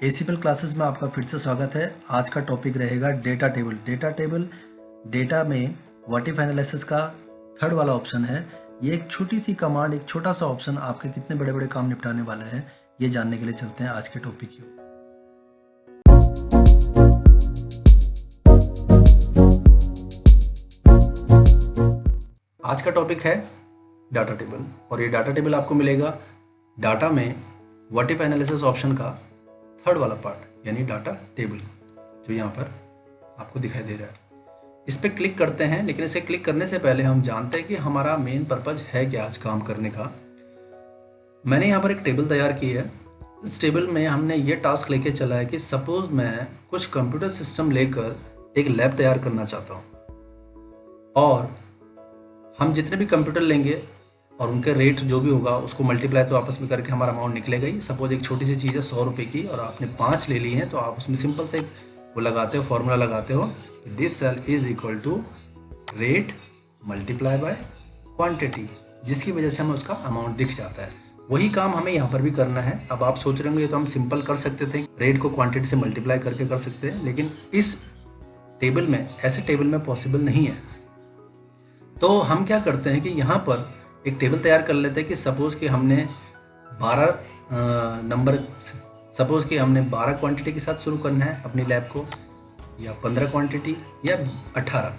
एसीपीएल classes में आपका फिर से स्वागत है। आज का टॉपिक रहेगा डेटा टेबल। डेटा में व्हाट इफ एनालिसिस का थर्ड वाला ऑप्शन है। ये एक छोटी सी कमांड, एक छोटा सा ऑप्शन आपके कितने बड़े बड़े काम निपटाने वाला है, ये जानने के लिए चलते हैं आज के टॉपिक की ओर। आज का टॉपिक है डाटा टेबल, और ये डाटा टेबल आपको मिलेगा डाटा में व्हाट इफ एनालिसिस ऑप्शन का थर्ड वाला पार्ट, यानी डाटा टेबल, जो यहाँ पर आपको दिखाई दे रहा है। इस पर क्लिक करते हैं, लेकिन इसे क्लिक करने से पहले हम जानते हैं कि हमारा मेन पर्पज है क्या आज काम करने का। मैंने यहाँ पर एक टेबल तैयार की है। इस टेबल में हमने ये टास्क लेके चला है कि सपोज मैं कुछ कंप्यूटर सिस्टम लेकर एक लैब तैयार करना चाहता हूँ, और हम जितने भी कंप्यूटर लेंगे और उनके रेट जो भी होगा उसको मल्टीप्लाई तो आपस में करके हमारा अमाउंट निकलेगा ही। सपोज एक छोटी सी चीज़ है 100 रुपये की, और आपने 5 ले ली हैं, तो आप उसमें सिंपल से वो लगाते हो, फॉर्मूला लगाते हो, this sale is equal to rate multiply by quantity, जिसकी वजह से हमें उसका अमाउंट दिख जाता है। वही काम हमें यहाँ पर भी करना है। अब आप सोच रहे होंगे तो हम सिंपल कर सकते थे, रेट को क्वांटिटी से मल्टीप्लाई करके कर सकते हैं, लेकिन इस टेबल में, ऐसे टेबल में पॉसिबल नहीं है। तो हम क्या करते हैं कि यहाँ पर एक टेबल तैयार कर लेते हैं कि सपोज़ कि हमने 12 क्वांटिटी के साथ शुरू करना है अपनी लैब को, या 15 क्वांटिटी या 18,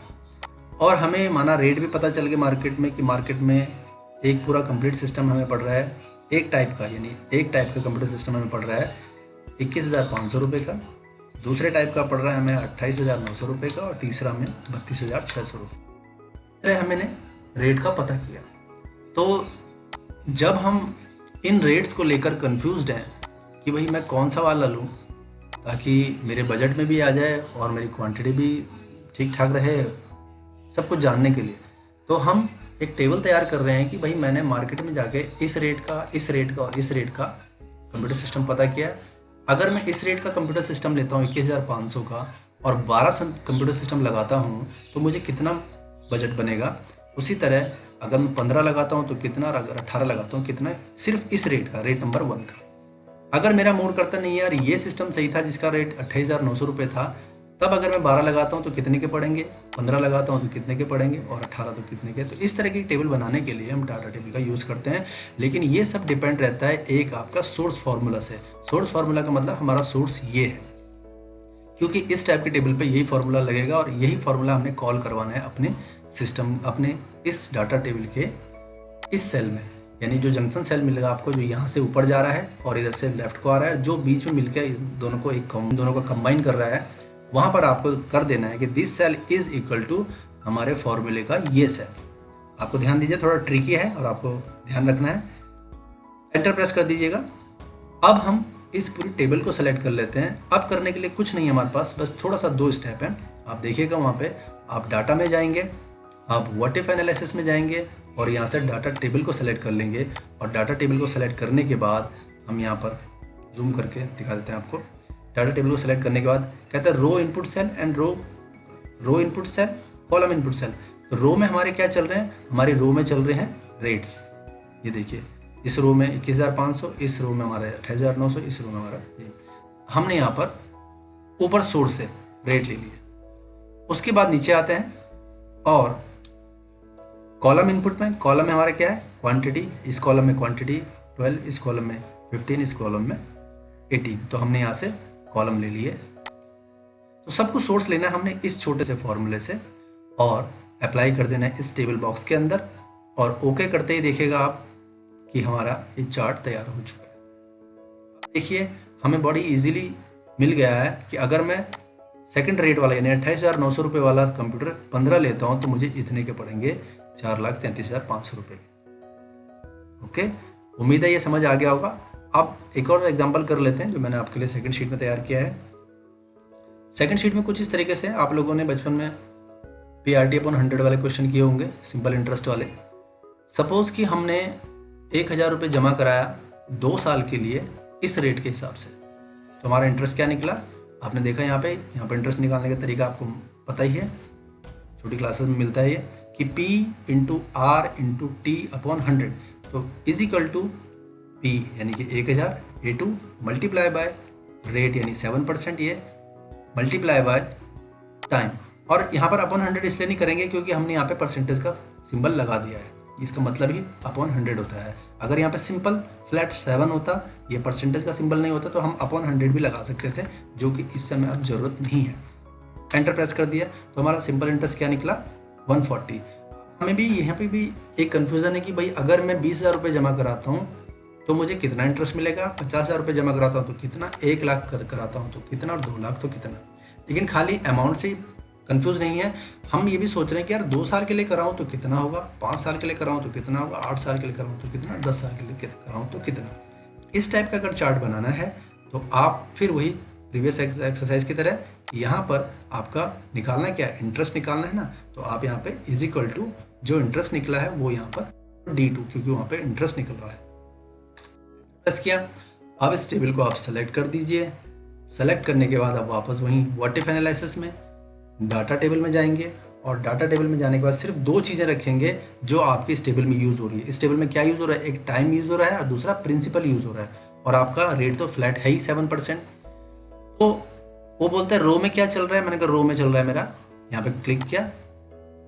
और हमें माना रेट भी पता चल गया मार्केट में कि मार्केट में एक पूरा कंप्लीट सिस्टम हमें पड़ रहा है एक टाइप का, यानी एक टाइप का कंप्यूटर सिस्टम हमें पड़ रहा है 21,500 रुपये का, दूसरे टाइप का पड़ रहा है हमें 28,900 रुपये का, और तीसरा हमें 32,600 रुपये। हमने रेट का पता किया। तो जब हम इन रेट्स को लेकर कंफ्यूज्ड हैं कि भाई मैं कौन सा वाला लूँ ताकि मेरे बजट में भी आ जाए और मेरी क्वांटिटी भी ठीक ठाक रहे, सब कुछ जानने के लिए, तो हम एक टेबल तैयार कर रहे हैं कि भाई मैंने मार्केट में जाके इस रेट का और इस रेट का कंप्यूटर सिस्टम पता किया। अगर मैं इस रेट का कंप्यूटर सिस्टम लेता हूँ 21,500 का, और 12 कंप्यूटर सिस्टम लगाता हूँ, तो मुझे कितना बजट बनेगा। उसी तरह अगर मैं 15 लगाता हूँ तो कितना, और अगर 18 लगाता हूँ कितना, सिर्फ इस रेट का, रेट नंबर 1 का। अगर मेरा मूड करता नहीं यार ये सिस्टम सही था जिसका रेट 28,900 रुपये था, तब अगर मैं 12 लगाता हूँ तो कितने के पड़ेंगे, 15 लगाता हूँ तो कितने के पड़ेंगे, और 18 तो कितने के। तो इस तरह की टेबल बनाने के लिए हम डाटा टेबल का यूज़ करते हैं, लेकिन ये सब डिपेंड रहता है एक आपका सोर्स फार्मूला से। सोर्स फार्मूला का मतलब हमारा सोर्स ये है, क्योंकि इस टाइप के टेबल पे यही फार्मूला लगेगा, और यही फार्मूला हमने कॉल करवाना है अपने सिस्टम, अपने इस डाटा टेबल के इस सेल में, यानी जो जंक्शन सेल मिलेगा आपको, जो यहाँ से ऊपर जा रहा है और इधर से लेफ्ट को आ रहा है, जो बीच में मिलकर दोनों को कंबाइन कर रहा है, वहाँ पर आपको कर देना है कि this sale is equal to हमारे फॉर्मूले का ये सेल। आपको ध्यान दीजिए, थोड़ा ट्रिकी है और आपको ध्यान रखना है। एंटर प्रेस कर दीजिएगा। अब हम इस पूरी टेबल को सेलेक्ट कर लेते हैं। अब करने के लिए कुछ नहीं है हमारे पास, बस थोड़ा सा 2 स्टेप है। आप देखिएगा वहाँ पे, आप डाटा में जाएंगे, आप व्हाट इफ एनालिसिस में जाएंगे, और यहाँ से डाटा टेबल को सेलेक्ट कर लेंगे। और डाटा टेबल को सेलेक्ट करने के बाद हम यहाँ पर जूम करके दिखा देते हैं आपको। डाटा टेबल को सेलेक्ट करने के बाद कहते हैं row input cell and row input cell, column input cell. तो रो में हमारे क्या चल रहे हैं, हमारी रो में चल रहे हैं रेट्स। ये देखिए, इस रो में 21,500, इस रो में हमारा 28,900, इस रो में हमारा हमने यहाँ पर ऊपर सोर्स से रेट ले लिए। उसके बाद नीचे आते हैं और कॉलम इनपुट में, कॉलम में हमारा क्या है, क्वांटिटी। इस कॉलम में क्वांटिटी 12, इस कॉलम में 15, इस कॉलम में 18। तो हमने यहाँ से कॉलम ले लिए। तो सब कुछ सोर्स लेना है हमने इस छोटे से फॉर्मूले से, और अप्लाई कर देना है इस टेबल बॉक्स के अंदर, और ओके करते ही देखिएगा आप कि हमारा ये चार्ट तैयार हो चुका है। देखिए हमें बड़ी इजीली मिल गया है कि अगर मैं सेकंड रेट वाला यानी 28,900 रुपये वाला कंप्यूटर 15 लेता हूँ तो मुझे इतने के पड़ेंगे 4,33,500 रुपये के। ओके, उम्मीद है ये समझ आ गया होगा। अब एक और एग्जांपल कर लेते हैं जो मैंने आपके लिए सेकंड शीट में तैयार किया है। सेकंड शीट में कुछ इस तरीके से आप लोगों ने बचपन में PRT/100 वाले क्वेश्चन किए होंगे, सिंपल इंटरेस्ट वाले। सपोज कि हमने 1,000 रुपये जमा कराया 2 साल के लिए इस रेट के हिसाब से, तो हमारा इंटरेस्ट क्या निकला आपने देखा। यहाँ पे इंटरेस्ट निकालने का तरीका आपको पता ही है, छोटी क्लासेस में मिलता है ये कि P into R into T upon 100, तो इज इक्वल टू P यानी कि 1000 A2 मल्टीप्लाई बाय रेट यानी 7%, ये मल्टीप्लाई बाय टाइम। और यहाँ पर अपॉन 100 इसलिए नहीं करेंगे क्योंकि हमने यहाँ पे परसेंटेज का सिंबल लगा दिया है, इसका मतलब ही अपॉन 100 होता है। अगर यहाँ पे सिंपल फ्लैट 7 होता, ये परसेंटेज का सिंबल नहीं होता, तो हम अपॉन 100 भी लगा सकते थे, जो कि इस समय अब जरूरत नहीं है। एंटर प्रेस कर दिया तो हमारा सिंपल इंटरेस्ट क्या निकला 140। हमें भी यहाँ पे भी एक कन्फ्यूज़न है कि भाई अगर मैं 20,000 रुपये जमा कराता हूँ तो मुझे कितना इंटरेस्ट मिलेगा, 50,000 रुपये जमा कराता हूँ तो कितना, 1 लाख कराता हूँ तो कितना, और 2 लाख तो कितना। लेकिन खाली अमाउंट से कंफ्यूज नहीं है, हम ये भी सोच रहे हैं कि यार 2 साल के लिए कराऊँ तो कितना होगा, 5 साल के लिए कराऊँ तो कितना होगा, 8 साल के लिए कराऊँ तो कितना, 10 साल के लिए कराऊँ तो कितना। इस टाइप का अगर चार्ट बनाना है तो आप फिर वही प्रीवियस एक्सरसाइज की तरह यहाँ पर आपका निकालना क्या है, इंटरेस्ट निकालना है ना, तो आप यहाँ पे इज इक्वल टू जो इंटरेस्ट निकला है वो यहाँ पर D2, क्योंकि वहाँ पे इंटरेस्ट निकल रहा है। प्रेस किया, अब इस टेबल को आप सेलेक्ट कर दीजिए। सेलेक्ट करने के बाद आप वापस वहीं व्हाट इफ एनालिसिस में डाटा टेबल में जाएंगे, और डाटा टेबल में जाने के बाद सिर्फ 2 चीज़ें रखेंगे जो आपके इस टेबल में यूज़ हो रही है। इस टेबल में क्या यूज़ हो रहा है, एक टाइम यूज़ हो रहा है और दूसरा प्रिंसिपल यूज़ हो रहा है, और आपका रेट तो फ्लैट है ही 7%। तो वो बोलता है रो में क्या चल रहा है, मैंने कहा रो में चल रहा है मेरा, यहाँ पे क्लिक किया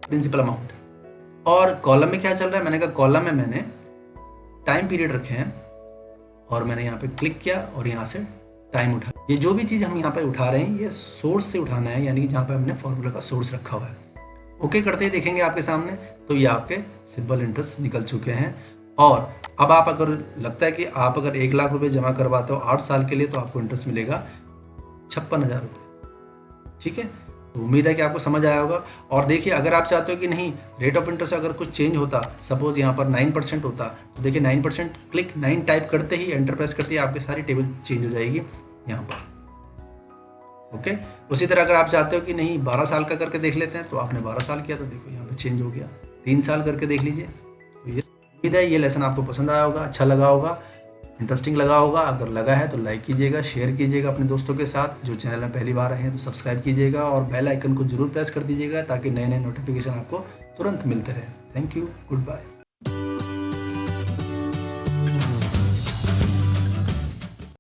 प्रिंसिपल अमाउंट। और कॉलम में क्या चल रहा है, मैंने कहा कॉलम में मैंने टाइम पीरियड रखे हैं, और मैंने यहाँ पे क्लिक किया और यहाँ से टाइम उठा। ये जो भी चीज़ हम यहाँ पे उठा रहे हैं ये सोर्स से उठाना है, यानी कि जहाँ पे हमने फॉर्मूला का सोर्स रखा हुआ है। ओके करते ही देखेंगे आपके सामने, तो ये आपके सिंपल इंटरेस्ट निकल चुके हैं। और अब आप अगर लगता है कि आप अगर 1 लाख रुपए जमा करवाते हो 8 साल के लिए, तो आपको इंटरेस्ट मिलेगा 56,000 रुपये। ठीक है, तो उम्मीद है कि आपको समझ आया होगा। और देखिए अगर आप चाहते हो कि नहीं रेट ऑफ इंटरेस्ट अगर कुछ चेंज होता, सपोज यहाँ पर 9% होता, तो देखिए 9% क्लिक 9 टाइप करते ही एंटर प्रेस करते ही आपकी सारी टेबल चेंज हो जाएगी यहाँ पर। ओके, उसी तरह अगर आप चाहते हो कि नहीं 12 साल का करके देख लेते हैं, तो आपने 12 साल किया तो देखो यहाँ पे चेंज हो गया। 3 साल करके देख लीजिए। तो ये उम्मीद है ये लेसन आपको पसंद आया होगा, अच्छा लगा होगा, इंटरेस्टिंग लगा होगा। अगर लगा है तो लाइक कीजिएगा, शेयर कीजिएगा अपने दोस्तों के साथ। जो चैनल में पहली बार आए हैं तो सब्सक्राइब कीजिएगा और बेल आइकन को जरूर प्रेस कर दीजिएगा ताकि नए नए नोटिफिकेशन आपको तुरंत मिलते रहे। Thank you, good bye.